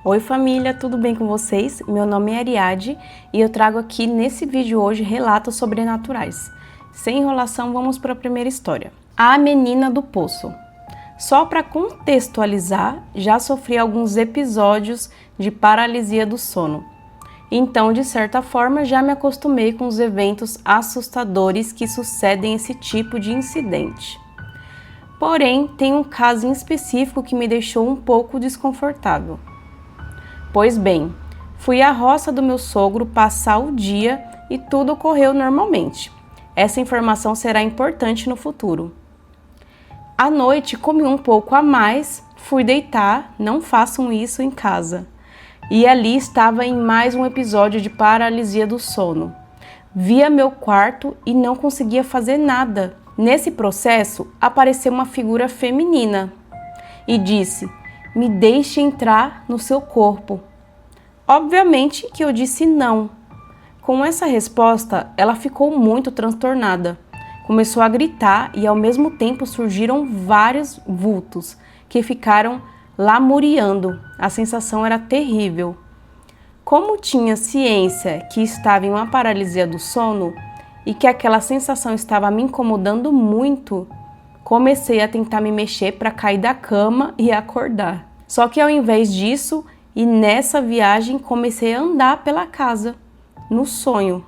Oi família, tudo bem com vocês? Meu nome é Ariadne e eu trago aqui nesse vídeo hoje relatos sobrenaturais. Sem enrolação, vamos para a primeira história. A Menina do Poço. Só para contextualizar, já sofri alguns episódios de paralisia do sono. Então, de certa forma, já me acostumei com os eventos assustadores que sucedem esse tipo de incidente. Porém, tem um caso em específico que me deixou um pouco desconfortável. Pois bem, fui à roça do meu sogro passar o dia e tudo ocorreu normalmente. Essa informação será importante no futuro. À noite, comi um pouco a mais, fui deitar, não façam isso em casa. E ali estava em mais um episódio de paralisia do sono. Via meu quarto e não conseguia fazer nada. Nesse processo, apareceu uma figura feminina e disse: "Me deixe entrar no seu corpo." Obviamente que eu disse não. Com essa resposta, ela ficou muito transtornada. Começou a gritar e ao mesmo tempo surgiram vários vultos que ficaram lamuriando. A sensação era terrível. Como tinha ciência que estava em uma paralisia do sono e que aquela sensação estava me incomodando muito, comecei a tentar me mexer para cair da cama e acordar. Só que ao invés disso, e nessa viagem comecei a andar pela casa, no sonho.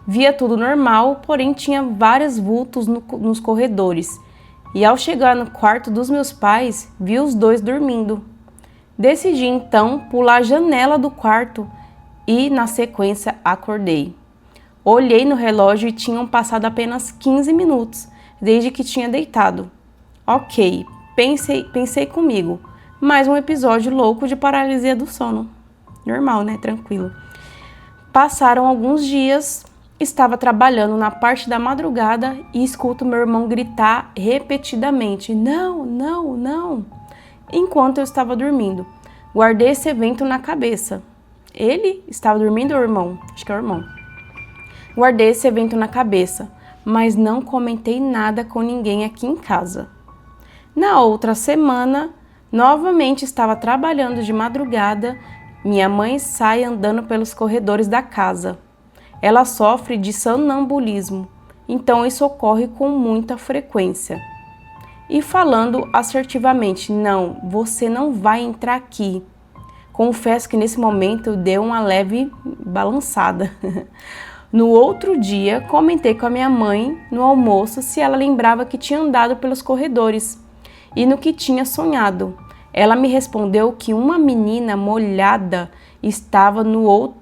Via tudo normal, porém tinha vários vultos nos corredores. E ao chegar no quarto dos meus pais, vi os dois dormindo. Decidi então pular a janela do quarto e na sequência acordei. Olhei no relógio e tinham passado apenas 15 minutos desde que tinha deitado. Ok, pensei comigo. Mais um episódio louco de paralisia do sono. Normal, né? Tranquilo. Passaram alguns dias, estava trabalhando na parte da madrugada e escuto meu irmão gritar repetidamente: "Não, não, não!" Enquanto eu estava dormindo. Guardei esse evento na cabeça. Ele estava dormindo ou o irmão? Acho que é o irmão. Guardei esse evento na cabeça, mas não comentei nada com ninguém aqui em casa. Na outra semana, novamente estava trabalhando de madrugada, minha mãe sai andando pelos corredores da casa. Ela sofre de sonambulismo, então isso ocorre com muita frequência. E falando assertivamente: "Não, você não vai entrar aqui." Confesso que nesse momento deu uma leve balançada. No outro dia, comentei com a minha mãe no almoço se ela lembrava que tinha andado pelos corredores e no que tinha sonhado. Ela me respondeu que uma menina molhada estava no outro.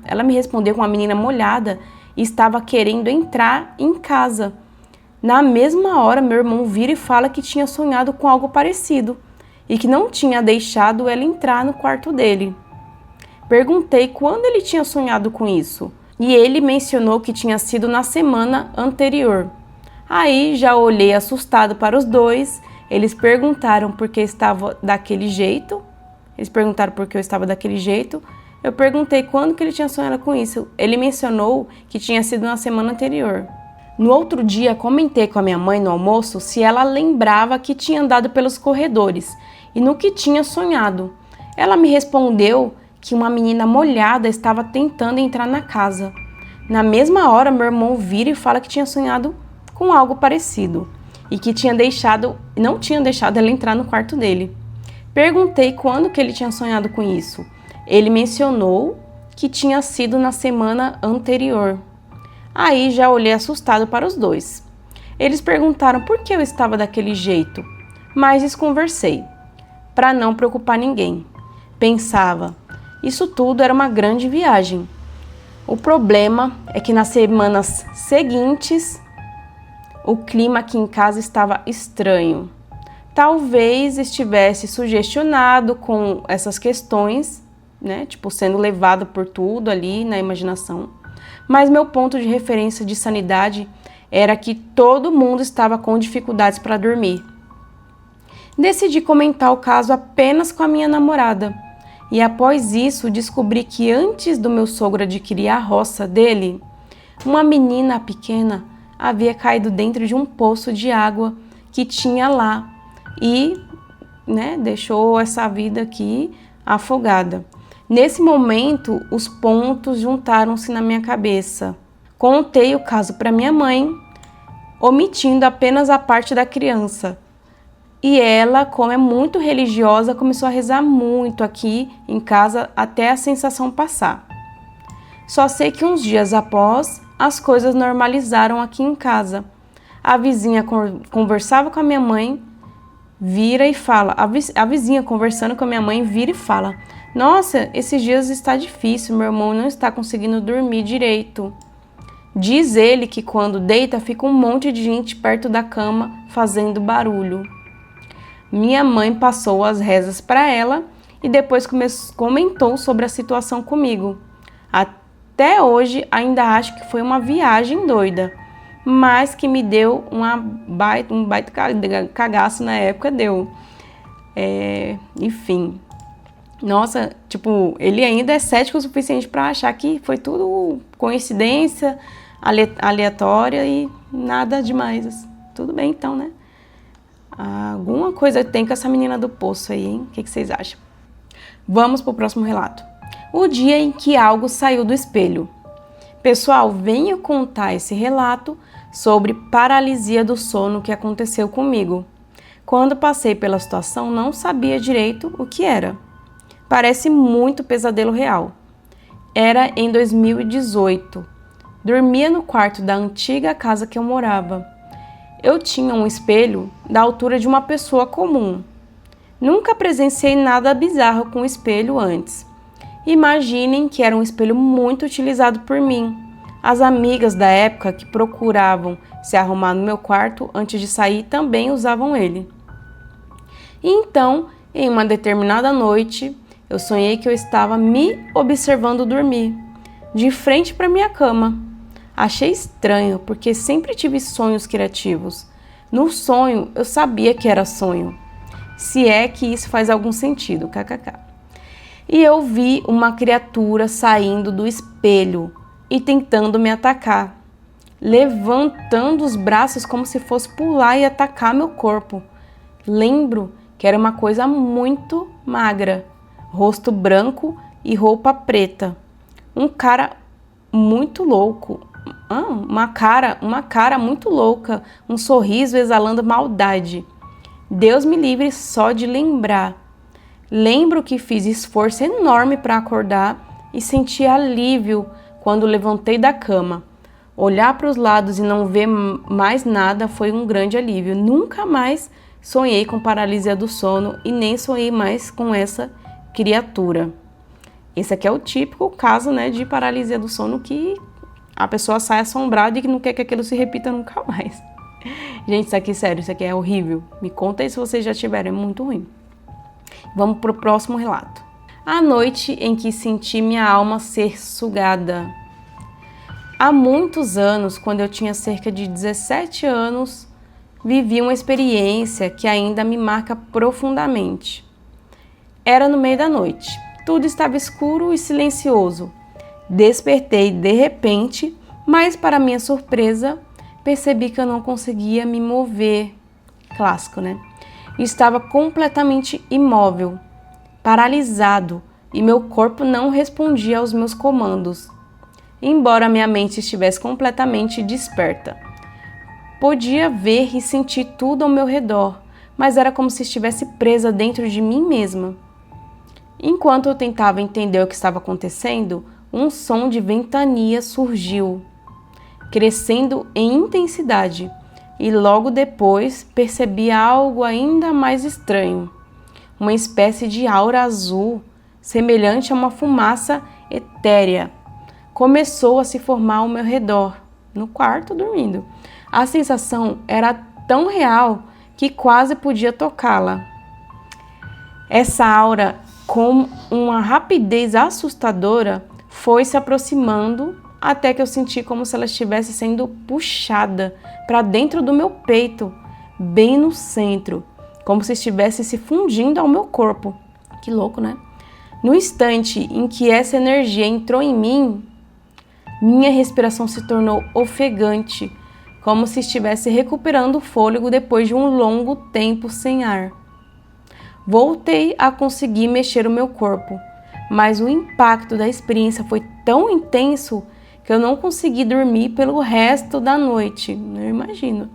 Ela me respondeu que uma menina molhada estava querendo entrar em casa. Na mesma hora, meu irmão vira e fala que tinha sonhado com algo parecido e que não tinha deixado ela entrar no quarto dele. Perguntei quando ele tinha sonhado com isso e ele mencionou que tinha sido na semana anterior. Aí já olhei assustado para os dois. Eles perguntaram por que estava daquele jeito. Eu perguntei quando que ele tinha sonhado com isso. Ele mencionou que tinha sido na semana anterior. No outro dia, comentei com a minha mãe no almoço se ela lembrava que tinha andado pelos corredores e no que tinha sonhado. Ela me respondeu que uma menina molhada estava tentando entrar na casa. Na mesma hora, meu irmão vira e fala que tinha sonhado com algo parecido e que não tinha deixado ela entrar no quarto dele. Perguntei quando que ele tinha sonhado com isso. Ele mencionou que tinha sido na semana anterior. Aí já olhei assustado para os dois. Eles perguntaram por que eu estava daquele jeito, mas desconversei, para não preocupar ninguém. Pensava, isso tudo era uma grande viagem. O problema é que nas semanas seguintes, o clima aqui em casa estava estranho. Talvez estivesse sugestionado com essas questões, né? Tipo, sendo levado por tudo ali na imaginação. Mas meu ponto de referência de sanidade era que todo mundo estava com dificuldades para dormir. Decidi comentar o caso apenas com a minha namorada. E após isso, descobri que antes do meu sogro adquirir a roça dele, uma menina pequena havia caído dentro de um poço de água que tinha lá e né, deixou essa vida aqui afogada. Nesse momento, os pontos juntaram-se na minha cabeça. Contei o caso para minha mãe, omitindo apenas a parte da criança. E ela, como é muito religiosa, começou a rezar muito aqui em casa até a sensação passar. Só sei que uns dias após, as coisas normalizaram aqui em casa. A vizinha conversava com a minha mãe, vira e fala. A vizinha conversando com a minha mãe vira e fala: "Nossa, esses dias está difícil, meu irmão não está conseguindo dormir direito." Diz ele que quando deita fica um monte de gente perto da cama fazendo barulho. Minha mãe passou as rezas para ela e depois comentou sobre a situação comigo. Até hoje ainda acho que foi uma viagem doida, mas que me deu um baita cagaço na época, deu. Enfim, nossa, tipo, ele ainda é cético o suficiente para achar que foi tudo coincidência, aleatória e nada demais. Tudo bem então, né? Alguma coisa tem com essa menina do poço aí, hein? O que vocês acham? Vamos para o próximo relato. O dia em que algo saiu do espelho. Pessoal, venho contar esse relato sobre paralisia do sono que aconteceu comigo. Quando passei pela situação, não sabia direito o que era. Parece muito pesadelo real. Era em 2018. Dormia no quarto da antiga casa que eu morava. Eu tinha um espelho da altura de uma pessoa comum. Nunca presenciei nada bizarro com o espelho antes. Imaginem que era um espelho muito utilizado por mim. As amigas da época que procuravam se arrumar no meu quarto antes de sair também usavam ele. Então, em uma determinada noite, eu sonhei que eu estava me observando dormir, de frente para minha cama. Achei estranho, porque sempre tive sonhos criativos. No sonho, eu sabia que era sonho. Se é que isso faz algum sentido, kkk. E eu vi uma criatura saindo do espelho e tentando me atacar, levantando os braços como se fosse pular e atacar meu corpo. Lembro que era uma coisa muito magra, rosto branco e roupa preta. Um cara muito louco. Uma cara muito louca, um sorriso exalando maldade. Deus me livre só de lembrar. Lembro que fiz esforço enorme para acordar e senti alívio quando levantei da cama. Olhar para os lados e não ver mais nada foi um grande alívio. Nunca mais sonhei com paralisia do sono e nem sonhei mais com essa criatura. Esse aqui é o típico caso, né, de paralisia do sono que a pessoa sai assombrada e que não quer que aquilo se repita nunca mais. Gente, isso aqui, sério, isso aqui é horrível. Me conta aí se vocês já tiveram, é muito ruim. Vamos pro próximo relato. A noite em que senti minha alma ser sugada. Há muitos anos, quando eu tinha cerca de 17 anos, vivi uma experiência que ainda me marca profundamente. Era no meio da noite. Tudo estava escuro e silencioso. Despertei de repente, mas para minha surpresa, percebi que eu não conseguia me mover. Clássico, né? Estava completamente imóvel, paralisado, e meu corpo não respondia aos meus comandos. Embora minha mente estivesse completamente desperta. Podia ver e sentir tudo ao meu redor, mas era como se estivesse presa dentro de mim mesma. Enquanto eu tentava entender o que estava acontecendo, um som de ventania surgiu, crescendo em intensidade, e logo depois percebi algo ainda mais estranho. Uma espécie de aura azul, semelhante a uma fumaça etérea, começou a se formar ao meu redor, no quarto dormindo. A sensação era tão real que quase podia tocá-la. Essa aura, com uma rapidez assustadora, foi se aproximando até que eu senti como se ela estivesse sendo puxada para dentro do meu peito, bem no centro, como se estivesse se fundindo ao meu corpo. Que louco, né? No instante em que essa energia entrou em mim, minha respiração se tornou ofegante, como se estivesse recuperando o fôlego depois de um longo tempo sem ar. Voltei a conseguir mexer o meu corpo, mas o impacto da experiência foi tão intenso que eu não consegui dormir pelo resto da noite, eu imagino.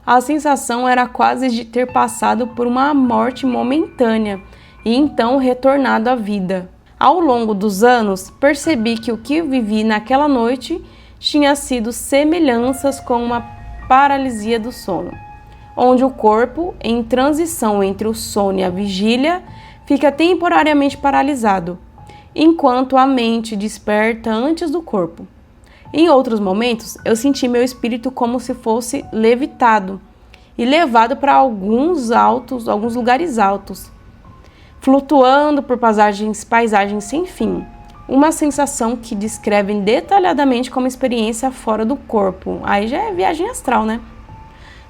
A sensação era quase de ter passado por uma morte momentânea e então retornado à vida. Ao longo dos anos, percebi que o que eu vivi naquela noite tinha sido semelhanças com uma paralisia do sono, onde o corpo, em transição entre o sono e a vigília, fica temporariamente paralisado, enquanto a mente desperta antes do corpo. Em outros momentos, eu senti meu espírito como se fosse levitado e levado para alguns lugares altos, flutuando por paisagens sem fim. Uma sensação que descrevem detalhadamente como experiência fora do corpo. Aí já é viagem astral, né?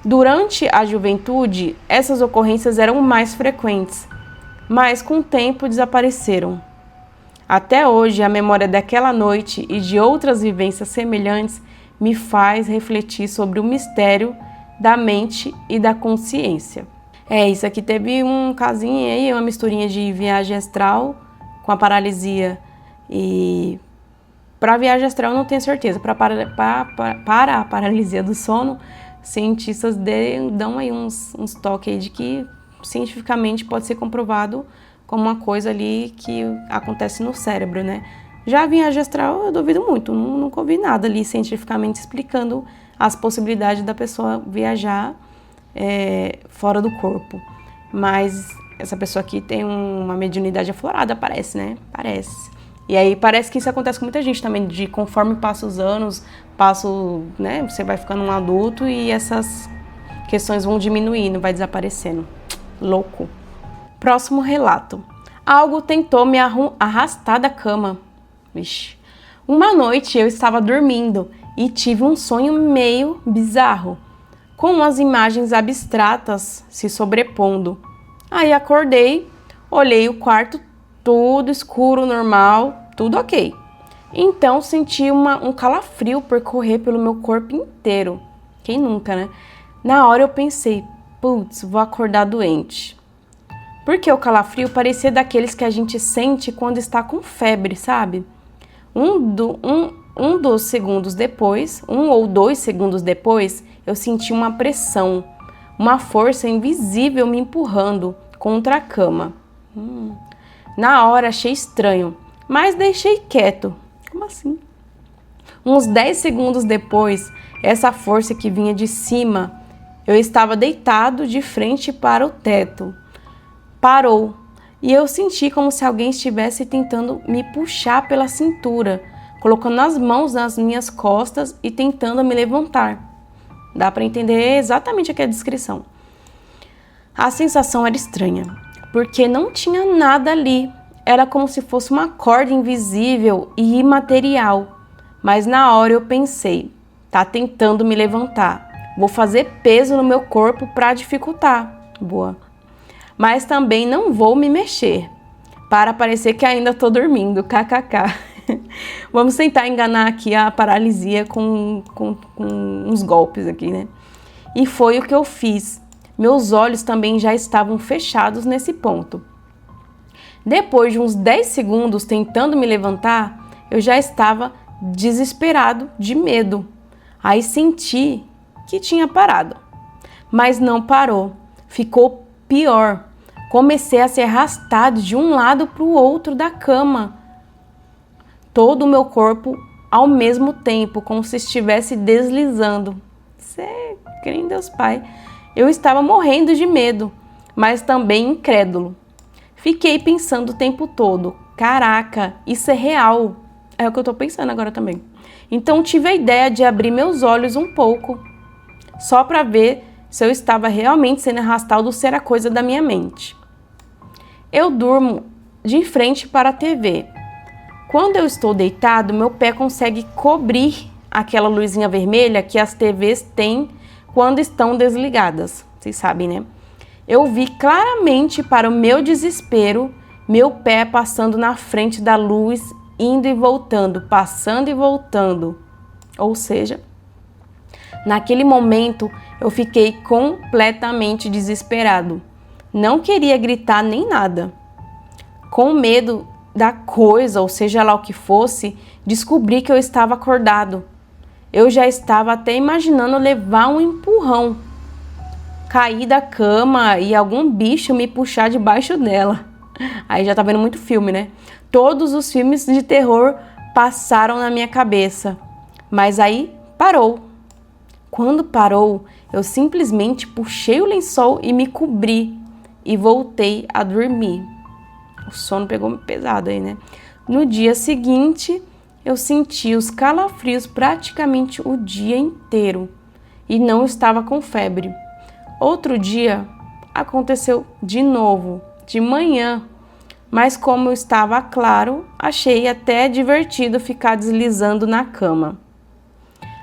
Durante a juventude, essas ocorrências eram mais frequentes, mas com o tempo desapareceram. Até hoje, a memória daquela noite e de outras vivências semelhantes me faz refletir sobre o mistério da mente e da consciência. Isso aqui teve um casinho aí, uma misturinha de viagem astral com a paralisia. E para viagem astral eu não tenho certeza. Para a paralisia do sono, cientistas dão aí uns toques aí de que cientificamente pode ser comprovado como uma coisa ali que acontece no cérebro, né? Já a viagem astral eu duvido muito, nunca ouvi nada ali cientificamente explicando as possibilidades da pessoa viajar fora do corpo. Mas essa pessoa aqui tem uma mediunidade aflorada, parece, né? Parece. E aí parece que isso acontece com muita gente também, de conforme passa os anos, né? Você vai ficando um adulto e essas questões vão diminuindo, vai desaparecendo. Louco. Próximo relato. Algo tentou me arrastar da cama. Vixe. Uma noite eu estava dormindo e tive um sonho meio bizarro, com umas imagens abstratas se sobrepondo. Aí acordei, olhei o quarto, tudo escuro, normal, tudo ok. Então senti um calafrio percorrer pelo meu corpo inteiro. Quem nunca, né? Na hora eu pensei, putz, vou acordar doente. Porque o calafrio parecia daqueles que a gente sente quando está com febre, sabe? Um ou dois segundos depois, eu senti uma pressão, uma força invisível me empurrando contra a cama. Na hora achei estranho, mas deixei quieto. Como assim? Uns 10 segundos depois, essa força que vinha de cima, eu estava deitado de frente para o teto. Parou e eu senti como se alguém estivesse tentando me puxar pela cintura, colocando as mãos nas minhas costas e tentando me levantar. Dá para entender exatamente aqui a descrição. A sensação era estranha, porque não tinha nada ali. Era como se fosse uma corda invisível e imaterial. Mas na hora eu pensei, tá tentando me levantar. Vou fazer peso no meu corpo para dificultar. Boa. Mas também não vou me mexer, para parecer que ainda estou dormindo, kkk. Vamos tentar enganar aqui a paralisia com uns golpes aqui, né? E foi o que eu fiz. Meus olhos também já estavam fechados nesse ponto. Depois de uns 10 segundos tentando me levantar, eu já estava desesperado de medo. Aí senti que tinha parado, mas não parou. Ficou pior. Comecei a ser arrastado de um lado para o outro da cama. Todo o meu corpo ao mesmo tempo, como se estivesse deslizando. Você crê em Deus Pai. Eu estava morrendo de medo, mas também incrédulo. Fiquei pensando o tempo todo, caraca, isso é real. É o que eu estou pensando agora também. Então tive a ideia de abrir meus olhos um pouco, só para ver se eu estava realmente sendo arrastado ou se era coisa da minha mente. Eu durmo de frente para a TV. Quando eu estou deitado, meu pé consegue cobrir aquela luzinha vermelha que as TVs têm quando estão desligadas. Vocês sabem, né? Eu vi claramente, para o meu desespero, meu pé passando na frente da luz, indo e voltando, passando e voltando. Ou seja, naquele momento eu fiquei completamente desesperado. Não queria gritar nem nada. Com medo da coisa, ou seja lá o que fosse, descobri que eu estava acordado. Eu já estava até imaginando levar um empurrão, cair da cama e algum bicho me puxar debaixo dela. Aí já tá vendo muito filme, né? Todos os filmes de terror passaram na minha cabeça, mas aí parou. Quando parou, eu simplesmente puxei o lençol e me cobri e voltei a dormir. O sono pegou pesado aí, né? No dia seguinte, eu senti os calafrios praticamente o dia inteiro e não estava com febre. Outro dia, aconteceu de novo, de manhã, mas como estava claro, achei até divertido ficar deslizando na cama.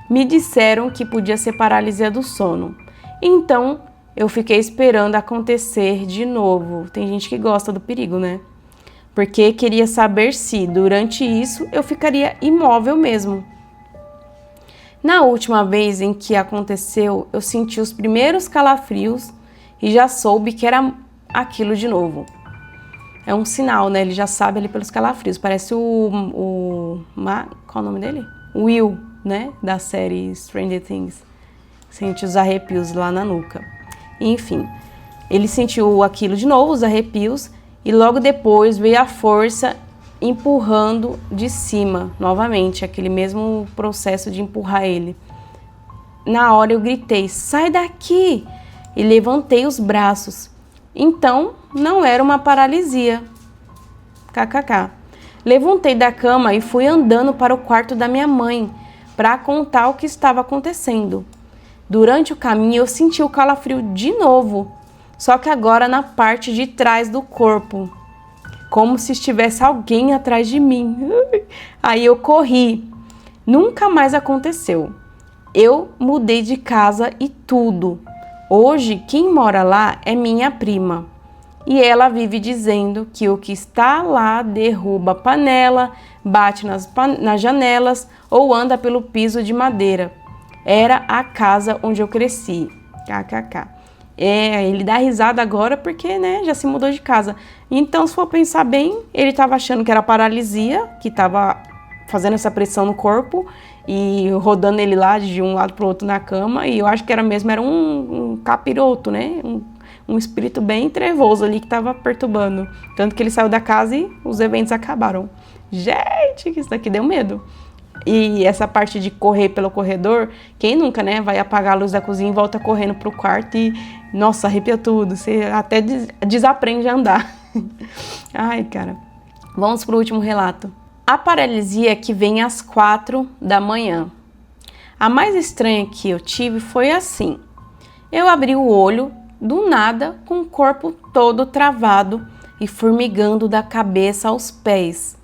Me disseram que podia ser paralisia do sono, então eu fiquei esperando acontecer de novo. Tem gente que gosta do perigo, né? Porque queria saber se, durante isso, eu ficaria imóvel mesmo. Na última vez em que aconteceu, eu senti os primeiros calafrios e já soube que era aquilo de novo. É um sinal, né? Ele já sabe ali pelos calafrios. Parece qual é o nome dele? Will, né? Da série Stranger Things. Sente os arrepios lá na nuca. Enfim, ele sentiu aquilo de novo, os arrepios, e logo depois veio a força empurrando de cima, novamente, aquele mesmo processo de empurrar ele. Na hora eu gritei, sai daqui! E levantei os braços. Então, não era uma paralisia. KKK. Levantei da cama e fui andando para o quarto da minha mãe, para contar o que estava acontecendo. Durante o caminho eu senti o calafrio de novo, só que agora na parte de trás do corpo, como se estivesse alguém atrás de mim. Aí eu corri. Nunca mais aconteceu. Eu mudei de casa e tudo. Hoje quem mora lá é minha prima. E ela vive dizendo que o que está lá derruba a panela, bate nas janelas ou anda pelo piso de madeira. Era a casa onde eu cresci. KKK. Ele dá risada agora porque, né, já se mudou de casa. Então, se for pensar bem, ele estava achando que era paralisia, que estava fazendo essa pressão no corpo e rodando ele lá de um lado para o outro na cama. E eu acho que era um capiroto, né? Um espírito bem trevoso ali que estava perturbando. Tanto que ele saiu da casa e os eventos acabaram. Gente, que isso daqui deu medo. E essa parte de correr pelo corredor, quem nunca, né, vai apagar a luz da cozinha e volta correndo pro quarto e, nossa, arrepia tudo, você até desaprende a andar. Ai, cara. Vamos pro último relato. A paralisia que vem às 4 da manhã. A mais estranha que eu tive foi assim. Eu abri o olho, do nada, com o corpo todo travado e formigando da cabeça aos pés.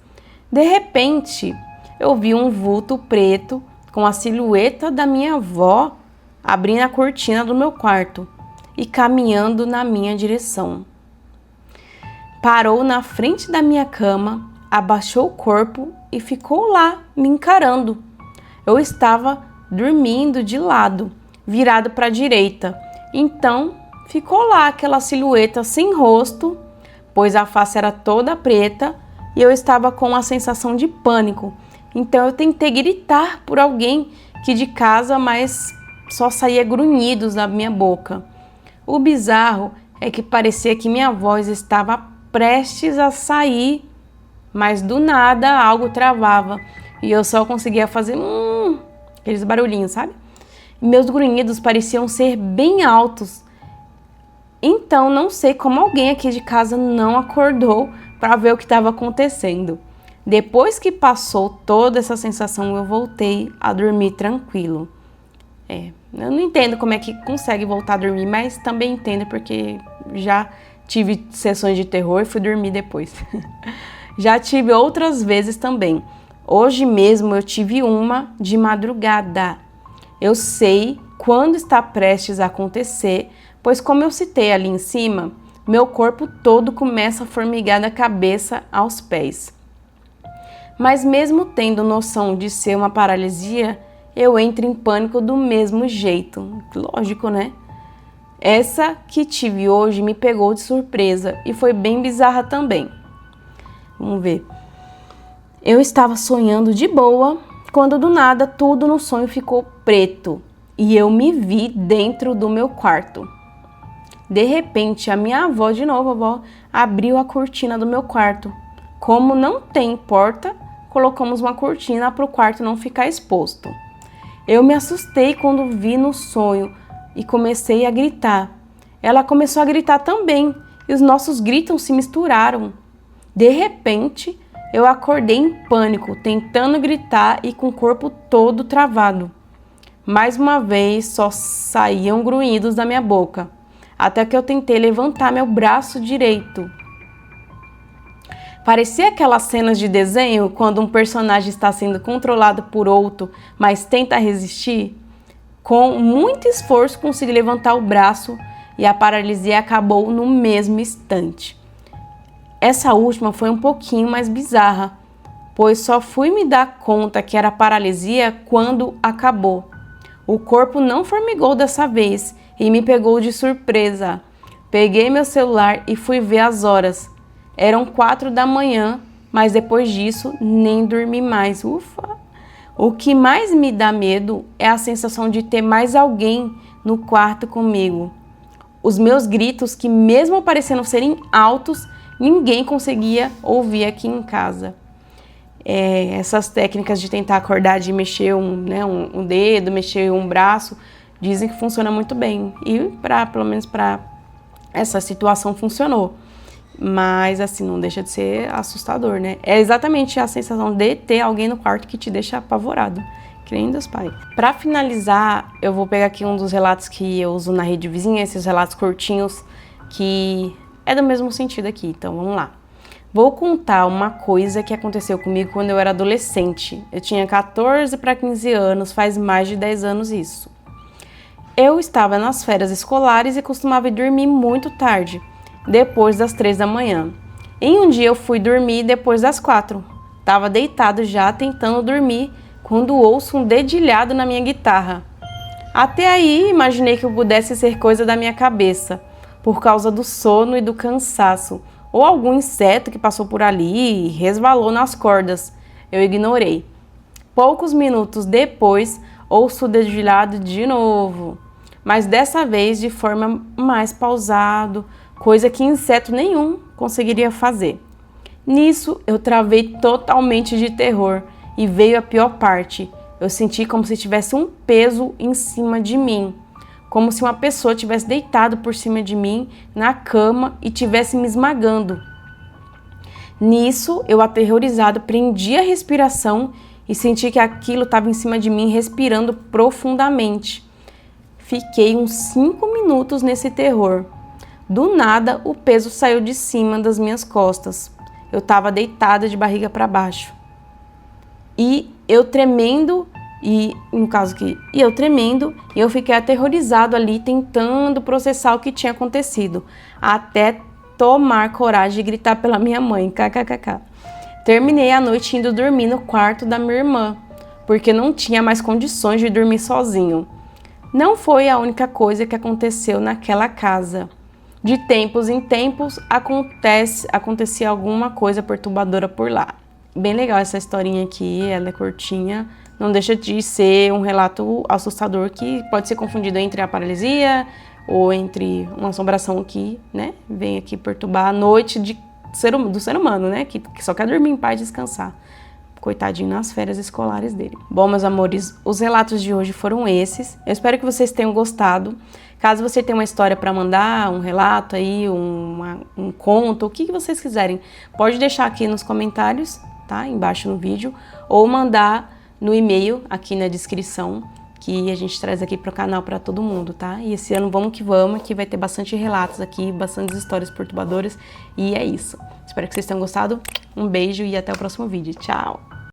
De repente, eu vi um vulto preto com a silhueta da minha avó abrindo a cortina do meu quarto e caminhando na minha direção. Parou na frente da minha cama, abaixou o corpo e ficou lá me encarando. Eu estava dormindo de lado, virado para a direita. Então, ficou lá aquela silhueta sem rosto, pois a face era toda preta e eu estava com uma sensação de pânico. Então eu tentei gritar por alguém que de casa, mas só saía grunhidos da minha boca. O bizarro é que parecia que minha voz estava prestes a sair, mas do nada algo travava e eu só conseguia fazer aqueles barulhinhos, sabe? E meus grunhidos pareciam ser bem altos. Então não sei como alguém aqui de casa não acordou para ver o que estava acontecendo. Depois que passou toda essa sensação, eu voltei a dormir tranquilo. Eu não entendo como é que consegue voltar a dormir, mas também entendo porque já tive sessões de terror e fui dormir depois. Já tive outras vezes também. Hoje mesmo eu tive uma de madrugada. Eu sei quando está prestes a acontecer, pois como eu citei ali em cima, meu corpo todo começa a formigar da cabeça aos pés. Mas mesmo tendo noção de ser uma paralisia, eu entro em pânico do mesmo jeito. Lógico, né? Essa que tive hoje me pegou de surpresa e foi bem bizarra também. Vamos ver. Eu estava sonhando de boa, quando do nada tudo no sonho ficou preto e eu me vi dentro do meu quarto. De repente, a minha avó, de novo, a avó, abriu a cortina do meu quarto. Como não tem porta, colocamos uma cortina para o quarto não ficar exposto. Eu me assustei quando vi no sonho e comecei a gritar. Ela começou a gritar também e os nossos gritos se misturaram. De repente, eu acordei em pânico, tentando gritar e com o corpo todo travado. Mais uma vez, só saíam grunhidos da minha boca, até que eu tentei levantar meu braço direito. Parecia aquelas cenas de desenho, quando um personagem está sendo controlado por outro, mas tenta resistir. Com muito esforço, consegui levantar o braço e a paralisia acabou no mesmo instante. Essa última foi um pouquinho mais bizarra, pois só fui me dar conta que era paralisia quando acabou. O corpo não formigou dessa vez e me pegou de surpresa. Peguei meu celular e fui ver as horas. Eram 4 da manhã, mas depois disso nem dormi mais. Ufa! O que mais me dá medo é a sensação de ter mais alguém no quarto comigo. Os meus gritos, que mesmo parecendo serem altos, ninguém conseguia ouvir aqui em casa. Essas técnicas de tentar acordar, de mexer um dedo, mexer um braço, dizem que funciona muito bem. E pelo menos para essa situação funcionou. Mas assim, não deixa de ser assustador, né? É exatamente a sensação de ter alguém no quarto que te deixa apavorado. Crê Deus Pai. Para finalizar, eu vou pegar aqui um dos relatos que eu uso na Rede Vizinha, esses relatos curtinhos, que é do mesmo sentido aqui. Então, vamos lá. Vou contar uma coisa que aconteceu comigo quando eu era adolescente. Eu tinha 14 para 15 anos, faz mais de 10 anos isso. Eu estava nas férias escolares e costumava dormir muito tarde, depois das 3 da manhã. Em um dia eu fui dormir depois das 4. Estava deitado já tentando dormir quando ouço um dedilhado na minha guitarra. Até aí imaginei que pudesse ser coisa da minha cabeça, por causa do sono e do cansaço, ou algum inseto que passou por ali e resvalou nas cordas. Eu ignorei. Poucos minutos depois, ouço o dedilhado de novo, mas dessa vez de forma mais pausada, coisa que inseto nenhum conseguiria fazer. Nisso, eu travei totalmente de terror e veio a pior parte. Eu senti como se tivesse um peso em cima de mim, como se uma pessoa tivesse deitado por cima de mim na cama e tivesse me esmagando. Nisso, eu aterrorizado prendi a respiração e senti que aquilo estava em cima de mim respirando profundamente. Fiquei uns 5 minutos nesse terror. Do nada, o peso saiu de cima das minhas costas. Eu estava deitada de barriga para baixo. E eu tremendo, e eu fiquei aterrorizado ali, tentando processar o que tinha acontecido, até tomar coragem de gritar pela minha mãe, kkkk. Terminei a noite indo dormir no quarto da minha irmã, porque não tinha mais condições de dormir sozinho. Não foi a única coisa que aconteceu naquela casa. De tempos em tempos acontecia alguma coisa perturbadora por lá. Bem legal essa historinha aqui, ela é curtinha, não deixa de ser um relato assustador que pode ser confundido entre a paralisia ou entre uma assombração que, né, vem aqui perturbar a noite do ser humano, né, que só quer dormir em paz e descansar. Coitadinho nas férias escolares dele. Bom, meus amores, os relatos de hoje foram esses. Eu espero que vocês tenham gostado. Caso você tenha uma história para mandar, um relato aí, um conto, o que vocês quiserem, pode deixar aqui nos comentários, tá? Embaixo no vídeo, ou mandar no e-mail aqui na descrição, que a gente traz aqui para o canal para todo mundo, tá? E esse ano vamos que vai ter bastante relatos aqui, bastantes histórias perturbadoras, e é isso. Espero que vocês tenham gostado. Um beijo e até o próximo vídeo. Tchau!